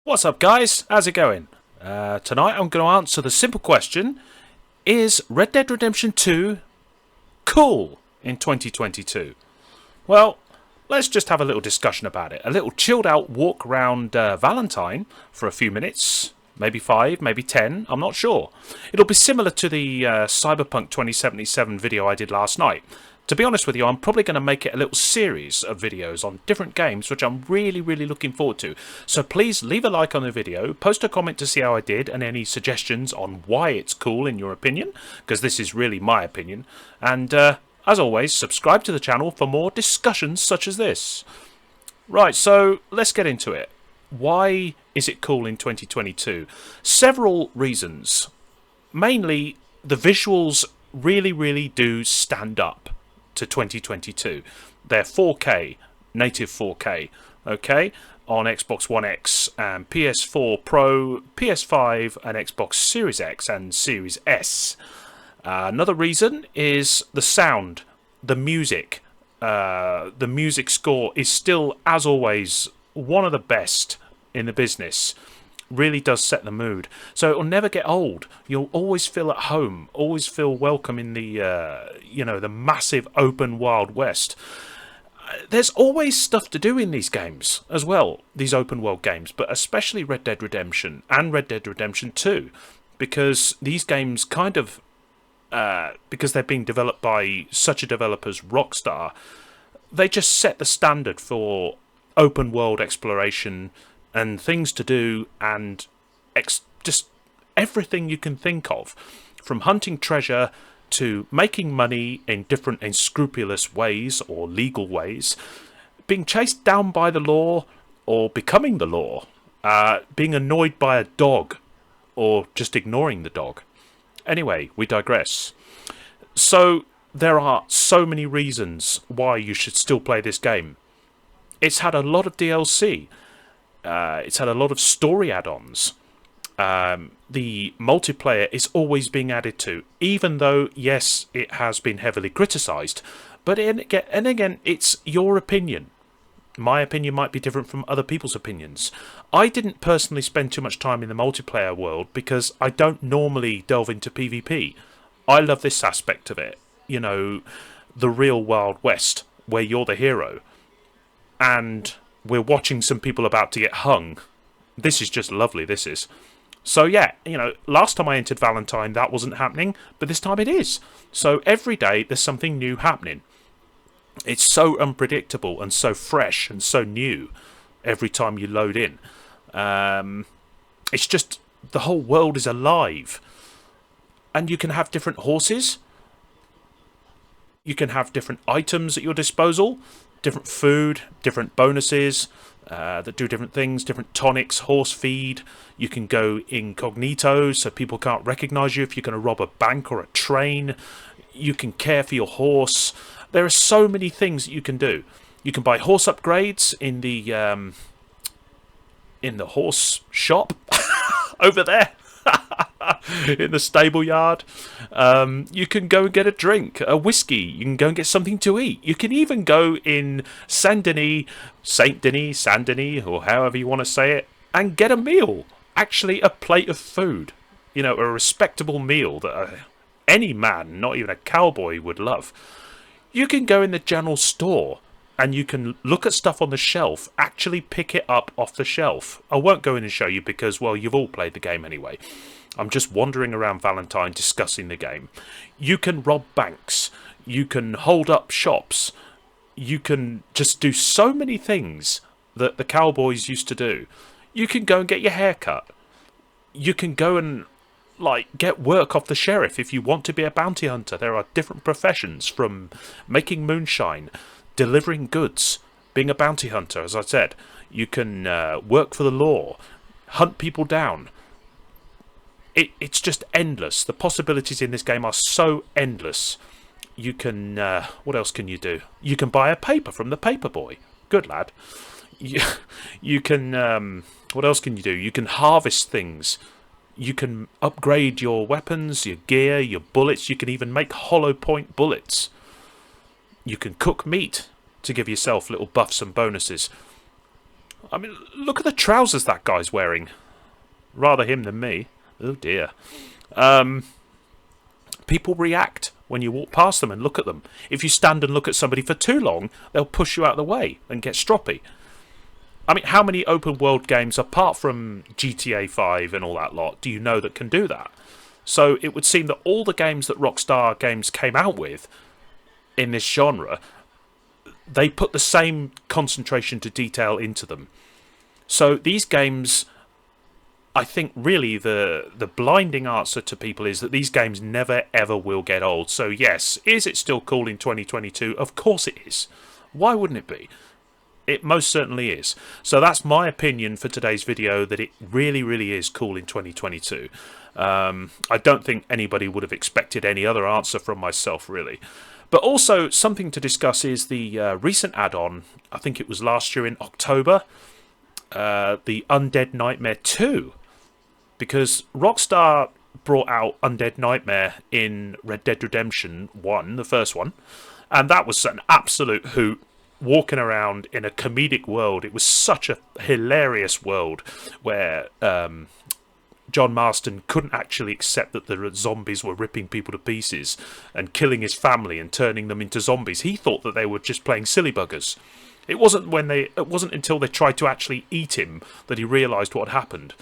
What's up, guys? How's it going? Tonight I'm going to answer the simple question: is Red Dead Redemption 2 cool in 2022? Well, let's just have a little discussion about it. A little chilled out walk around Valentine for a few minutes. Maybe 5, maybe 10, I'm not sure. It'll be similar to the Cyberpunk 2077 video I did last night. To be honest with you, I'm probably going to make it a little series of videos on different games, which I'm really looking forward to. So please leave a like on the video, post a comment to see how I did, and any suggestions on why it's cool in your opinion, because this is really my opinion. And as always, subscribe to the channel for more discussions such as this. Right, so let's get into it. Why is it cool in 2022? Several reasons. Mainly, the visuals really do stand up to 2022. They're 4K, native 4K, okay, on Xbox One X and PS4 Pro, PS5 and Xbox Series X and Series S. Another reason is the sound, the music. The music score is still, as always, one of the best in the business. Really does set the mood, so it'll never get old. You'll always feel at home, always feel welcome in the the massive open Wild West. There's always stuff to do in these games as well, these open world games, but especially Red Dead Redemption and Red Dead Redemption 2, because these games kind of because they're being developed by such a developer as Rockstar, they just set the standard for open world exploration and things to do, and just everything you can think of, from hunting treasure to making money in different unscrupulous ways or legal ways, being chased down by the law or becoming the law, being annoyed by a dog or just ignoring the dog. Anyway, we digress. So there are so many reasons why you should still play this game. It's had a lot of DLC. It's had a lot of story add-ons. The multiplayer is always being added to, even though, yes, it has been heavily criticised. But again, it's your opinion. My opinion might be different from other people's opinions. I didn't personally spend too much time in the multiplayer world because I don't normally delve into PvP. I love this aspect of it. You know, the real Wild West, where you're the hero. And we're watching some people about to get hung. This is just lovely, this is. So yeah, last time I entered Valentine that wasn't happening, but this time it is. So every day there's something new happening. It's so unpredictable and so fresh and so new every time you load in. It's just, the whole world is alive. And you can have different horses. You can have different items at your disposal. Different food, different bonuses that do different things, different tonics, horse feed. You can go incognito so people can't recognize you if you're going to rob a bank or a train. You can care for your horse. There are so many things that you can do. You can buy horse upgrades in the horse shop over there. In the stable yard. You can go and get a drink, a whiskey. You can go and get something to eat. You can even go in Saint Denis, or however you want to say it, and get a meal. Actually, a plate of food. A respectable meal that any man, not even a cowboy, would love. You can go in the general store and you can look at stuff on the shelf, actually pick it up off the shelf. I won't go in and show you because, well, you've all played the game anyway. I'm just wandering around Valentine discussing the game. You can rob banks. You can hold up shops. You can just do so many things that the cowboys used to do. You can go and get your hair cut. You can go and get work off the sheriff if you want to be a bounty hunter. There are different professions, from making moonshine, delivering goods, being a bounty hunter, as I said. You can work for the law, hunt people down. It's just endless. The possibilities in this game are so endless. You can... what else can you do? You can buy a paper from the paper boy. Good lad. You can... what else can you do? You can harvest things. You can upgrade your weapons, your gear, your bullets. You can even make hollow point bullets. You can cook meat to give yourself little buffs and bonuses. I mean, look at the trousers that guy's wearing. Rather him than me. Oh dear. People react when you walk past them and look at them. If you stand and look at somebody for too long, they'll push you out of the way and get stroppy. I mean, how many open world games, apart from GTA 5 and all that lot, do you know that can do that? So it would seem that all the games that Rockstar Games came out with in this genre, they put the same concentration to detail into them. So these games, I think really the blinding answer to people is that these games never ever will get old. So yes, is it still cool in 2022? Of course it is. Why wouldn't it be? It most certainly is. So that's my opinion for today's video, that it really, really is cool in 2022. I don't think anybody would have expected any other answer from myself, really. But also, something to discuss is the recent add-on, I think it was last year in October, the Undead Nightmare 2. Because Rockstar brought out Undead Nightmare in Red Dead Redemption 1, the first one, and that was an absolute hoot. Walking around in a comedic world. It was such a hilarious world where John Marston couldn't actually accept that the zombies were ripping people to pieces and killing his family and turning them into zombies. He thought that they were just playing silly buggers. It wasn't until they tried to actually eat him that he realised what had happened.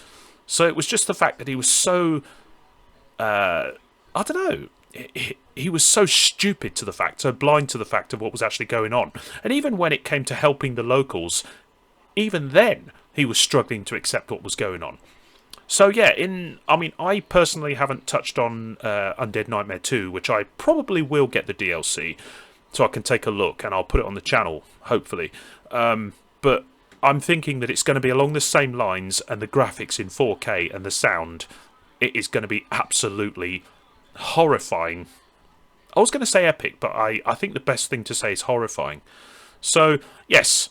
So it was just the fact that he was so I don't know. He was so stupid to the fact, so blind to the fact of what was actually going on. And even when it came to helping the locals, even then he was struggling to accept what was going on. So yeah, I personally haven't touched on Undead Nightmare 2, which I probably will get the DLC, so I can take a look, and I'll put it on the channel, hopefully. But I'm thinking that it's going to be along the same lines, and the graphics in 4K and the sound, it is going to be absolutely horrifying. I was going to say epic, but I think the best thing to say is horrifying. So, yes.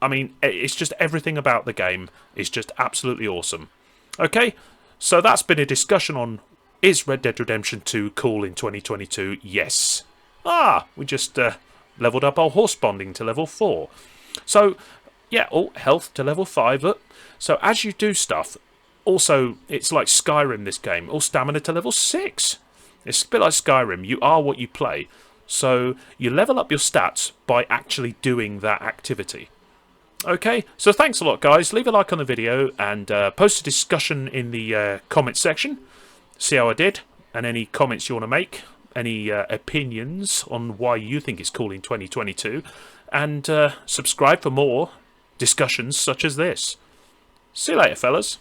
I mean, it's just everything about the game is just absolutely awesome. Okay, so that's been a discussion on, is Red Dead Redemption 2 cool in 2022? Yes. We just leveled up our horse bonding to level 4. So, yeah, health to level 5. Look. So as you do stuff, also, it's like Skyrim, this game. All stamina to level 6. It's a bit like Skyrim. You are what you play. So you level up your stats by actually doing that activity. Okay, so thanks a lot, guys. Leave a like on the video and post a discussion in the comment section. See how I did, and any comments you want to make. Any opinions on why you think it's cool in 2022. And subscribe for more discussions such as this. See you later, fellas.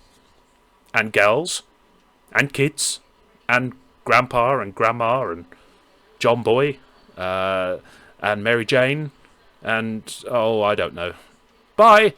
And gals, and kids, and grandpa and grandma, and John Boy, and Mary Jane, and, I don't know. Bye!